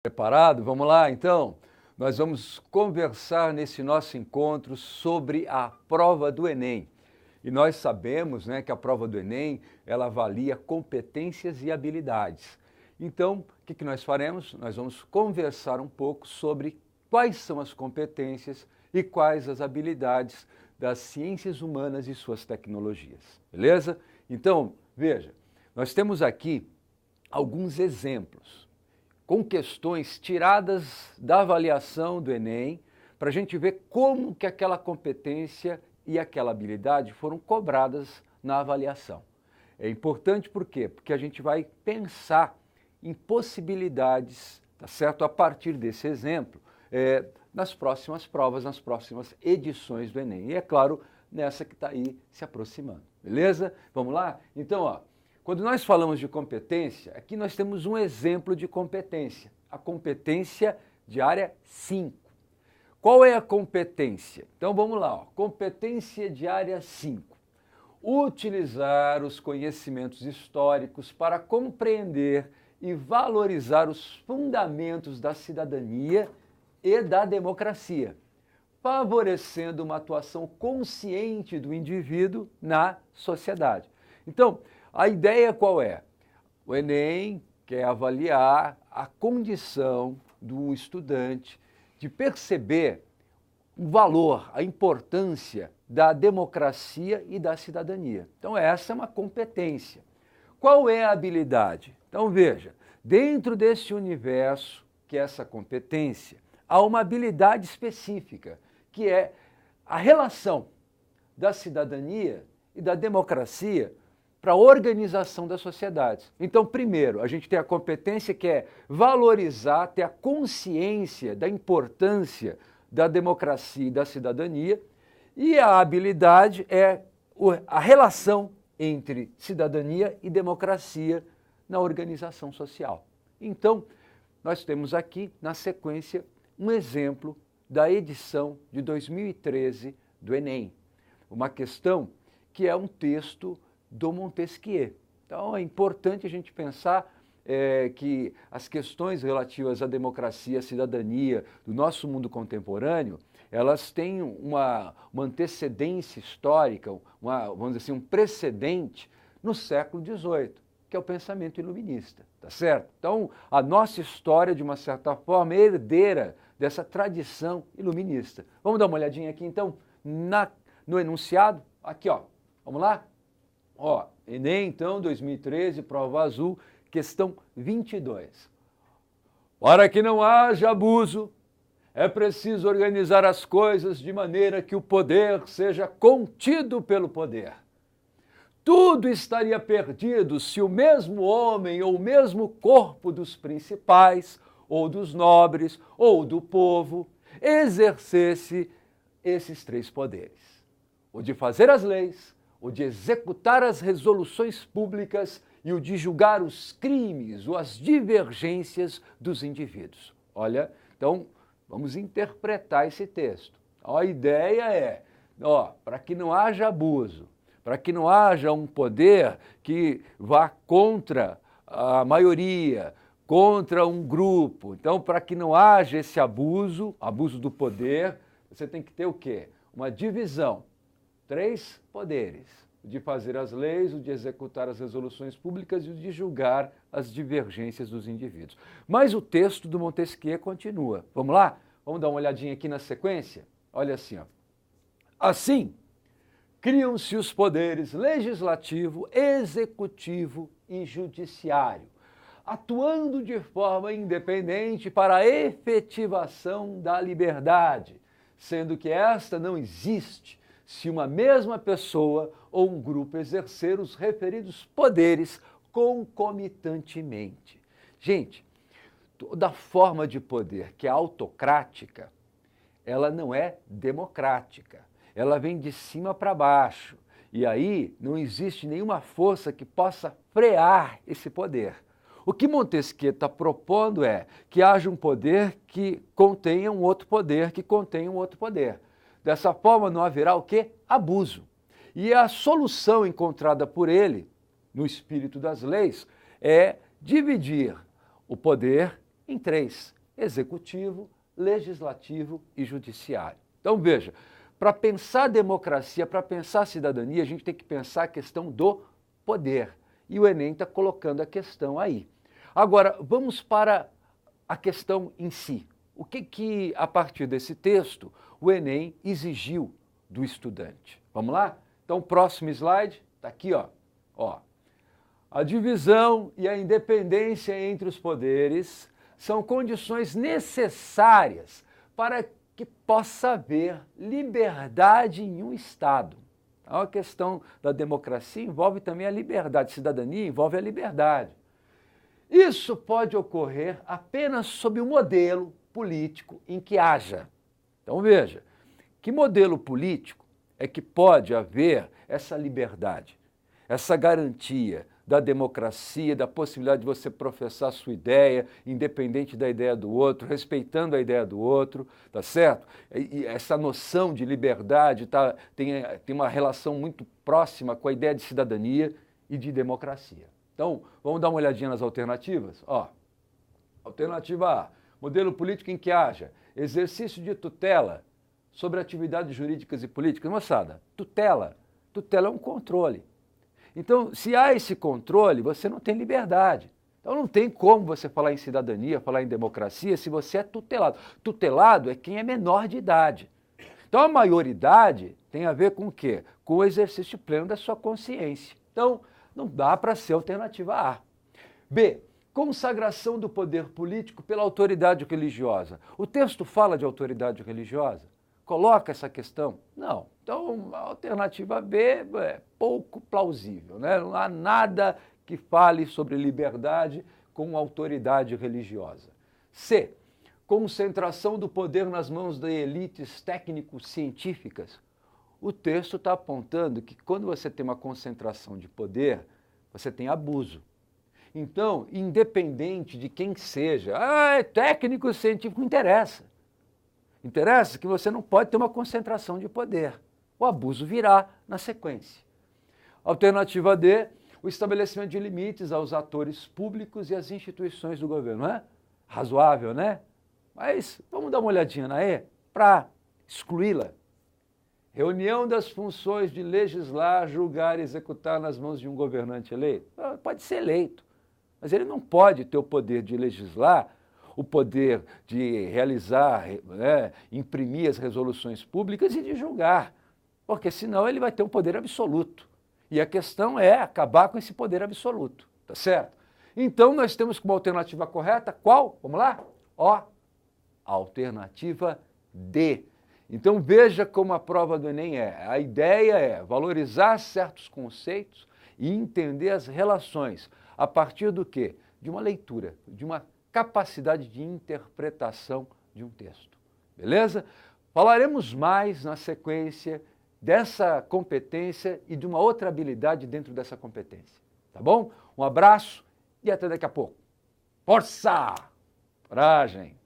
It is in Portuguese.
Preparado? Vamos lá, então? Nós vamos conversar nesse nosso encontro sobre a prova do Enem. E nós sabemos, né, que a prova do Enem, ela avalia competências e habilidades. Então, o que nós faremos? Nós vamos conversar um pouco sobre quais são as competências e quais as habilidades das ciências humanas e suas tecnologias. Beleza? Então, veja, nós temos aqui alguns exemplos com questões tiradas da avaliação do Enem, para a gente ver como que aquela competência e aquela habilidade foram cobradas na avaliação. É importante por quê? Porque a gente vai pensar em possibilidades, tá certo? A partir desse exemplo, nas próximas provas, nas próximas edições do Enem. E é claro, nessa que está aí se aproximando. Beleza? Vamos lá? Então, ó. Quando nós falamos de competência, aqui nós temos um exemplo de competência, a competência de área 5. Qual é a competência? Então vamos lá, ó. Competência de área 5. Utilizar os conhecimentos históricos para compreender e valorizar os fundamentos da cidadania e da democracia, favorecendo uma atuação consciente do indivíduo na sociedade. Então, a ideia qual é? O Enem quer avaliar a condição do estudante de perceber o valor, a importância da democracia e da cidadania. Então essa é uma competência. Qual é a habilidade? Então veja, dentro desse universo que é essa competência, há uma habilidade específica, que é a relação da cidadania e da democracia para a organização das sociedades. Então, primeiro, a gente tem a competência que é valorizar, ter a consciência da importância da democracia e da cidadania, e a habilidade é a relação entre cidadania e democracia na organização social. Então, nós temos aqui, na sequência, um exemplo da edição de 2013 do Enem. Uma questão que é um texto do Montesquieu. Então é importante a gente pensar que as questões relativas à democracia, à cidadania do nosso mundo contemporâneo, elas têm uma antecedência histórica, vamos dizer assim, um precedente no século XVIII, que é o pensamento iluminista, tá certo? Então a nossa história, de uma certa forma, é herdeira dessa tradição iluminista. Vamos dar uma olhadinha aqui então no enunciado? Aqui, ó. Vamos lá? Ó, Enem, então, 2013, prova azul, questão 22. Para que não haja abuso, é preciso organizar as coisas de maneira que o poder seja contido pelo poder. Tudo estaria perdido se o mesmo homem ou o mesmo corpo dos principais, ou dos nobres, ou do povo, exercesse esses três poderes: o de fazer as leis, o de executar as resoluções públicas e o de julgar os crimes ou as divergências dos indivíduos. Olha, então vamos interpretar esse texto. A ideia é, para que não haja abuso, para que não haja um poder que vá contra a maioria, contra um grupo. Então, para que não haja esse abuso do poder, você tem que ter o quê? Uma divisão. 3 poderes: o de fazer as leis, o de executar as resoluções públicas e o de julgar as divergências dos indivíduos. Mas o texto do Montesquieu continua. Vamos lá? Vamos dar uma olhadinha aqui na sequência? Olha assim, ó. Assim, criam-se os poderes legislativo, executivo e judiciário, atuando de forma independente para a efetivação da liberdade, sendo que esta não existe se uma mesma pessoa ou um grupo exercer os referidos poderes concomitantemente. Gente, toda forma de poder que é autocrática, ela não é democrática. Ela vem de cima para baixo. E aí não existe nenhuma força que possa frear esse poder. O que Montesquieu está propondo é que haja um poder que contenha um outro poder, que contenha um outro poder. Dessa forma não haverá o quê? Abuso. E a solução encontrada por ele, no espírito das leis, é dividir o poder em 3, executivo, legislativo e judiciário. Então veja, para pensar democracia, para pensar cidadania, a gente tem que pensar a questão do poder. E o Enem está colocando a questão aí. Agora, vamos para a questão em si. O que a partir desse texto, o Enem exigiu do estudante? Vamos lá? Então, próximo slide, está aqui, ó. A divisão e a independência entre os poderes são condições necessárias para que possa haver liberdade em um Estado. A questão da democracia envolve também a liberdade, cidadania envolve a liberdade. Isso pode ocorrer apenas sob um modelo político em que haja. Então veja, que modelo político é que pode haver essa liberdade, essa garantia da democracia, da possibilidade de você professar sua ideia, independente da ideia do outro, respeitando a ideia do outro, tá certo? E essa noção de liberdade tem uma relação muito próxima com a ideia de cidadania e de democracia. Então, vamos dar uma olhadinha nas alternativas? Alternativa A, modelo político em que haja exercício de tutela sobre atividades jurídicas e políticas. Moçada, tutela é um controle. Então, se há esse controle, você não tem liberdade. Então, não tem como você falar em cidadania, falar em democracia, se você é tutelado. Tutelado é quem é menor de idade. Então, a maioridade tem a ver com o quê? Com o exercício pleno da sua consciência. Então, não dá para ser alternativa A. B, consagração do poder político pela autoridade religiosa. O texto fala de autoridade religiosa? Coloca essa questão? Não. Então, a alternativa B é pouco plausível, né? Não há nada que fale sobre liberdade com autoridade religiosa. C, concentração do poder nas mãos de elites técnico-científicas. O texto está apontando que quando você tem uma concentração de poder, você tem abuso. Então, independente de quem seja, é técnico científico, não interessa. Interessa que você não pode ter uma concentração de poder. O abuso virá na sequência. Alternativa D, o estabelecimento de limites aos atores públicos e às instituições do governo. Não é razoável, né? Mas vamos dar uma olhadinha na E para excluí-la. Reunião das funções de legislar, julgar e executar nas mãos de um governante eleito. Pode ser eleito, mas ele não pode ter o poder de legislar, o poder de realizar, imprimir as resoluções públicas e de julgar, porque senão ele vai ter um poder absoluto. E a questão é acabar com esse poder absoluto, tá certo? Então nós temos como alternativa correta, qual? Vamos lá? Alternativa D. Então veja como a prova do Enem é. A ideia é valorizar certos conceitos e entender as relações a partir do quê? De uma leitura, de uma capacidade de interpretação de um texto. Beleza? Falaremos mais na sequência dessa competência e de uma outra habilidade dentro dessa competência. Tá bom? Um abraço e até daqui a pouco. Força! Coragem!